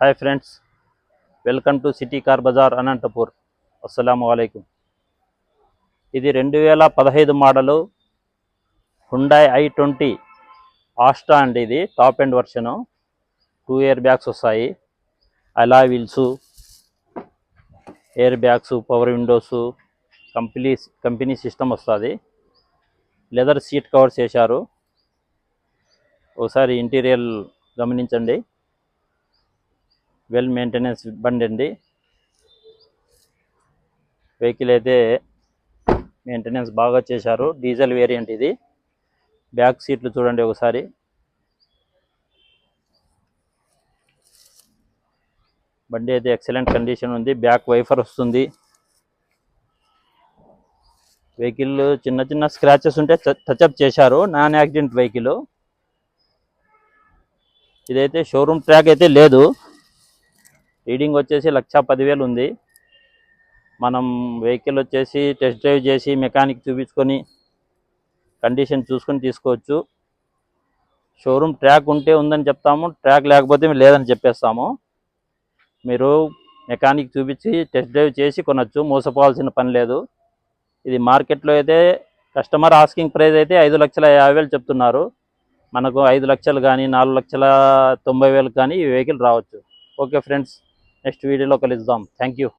Hi friends, welcome to city car bazaar Anantapur. అస్సలాము అలైకుం. ఇది 2015 మోడలు హుండాయ్ i20 ఆస్ట్రా అండి. ఇది top end version. 2 air bags వస్తాయి, alloy wheels, air bags, power windows, company system వస్తుంది. Leather seat covers వేశారు. ఒకసారి ఇంటీరియర్ గమనించండి. వెల్ మెయింటెనెన్స్ బండి అండి. వెహికల్ అయితే మెయింటెనెన్స్ బాగా చేశారు. డీజిల్ వేరియంట్ ఇది. బ్యాక్ సీట్లు చూడండి ఒకసారి. బండి అయితే ఎక్సలెంట్ కండిషన్ ఉంది. బ్యాక్ వైఫర్ వస్తుంది. వెహికల్ చిన్న చిన్న స్క్రాచెస్ ఉంటే టచ్అప్ చేశారు. Non accident vehicle. ఇదైతే షోరూమ్ ట్రాక్ అయితే లేదు. రీడింగ్ వచ్చేసి 1,10,000 ఉంది. మనం వెహికల్ వచ్చేసి టెస్ట్ డ్రైవ్ చేసి మెకానిక్ చూపించుకొని కండిషన్ చూసుకొని తీసుకోవచ్చు. షోరూమ్ ట్రాక్ ఉంటే ఉందని చెప్తాము, ట్రాక్ లేకపోతే లేదని చెప్పేస్తాము. మీరు మెకానిక్ చూపించి టెస్ట్ డ్రైవ్ చేసి కొనవచ్చు, మోసపోవాల్సిన పని లేదు. ఇది మార్కెట్లో అయితే కస్టమర్ ఆస్కింగ్ ప్రైస్ అయితే 5,50,000 చెప్తున్నారు. మనకు 5 లక్షలు కానీ 4,90,000 కానీ ఈ వెహికల్ రావచ్చు. ఓకే ఫ్రెండ్స్, నెక్స్ట్ వీడియోలో కలుద్దాం. Thank you.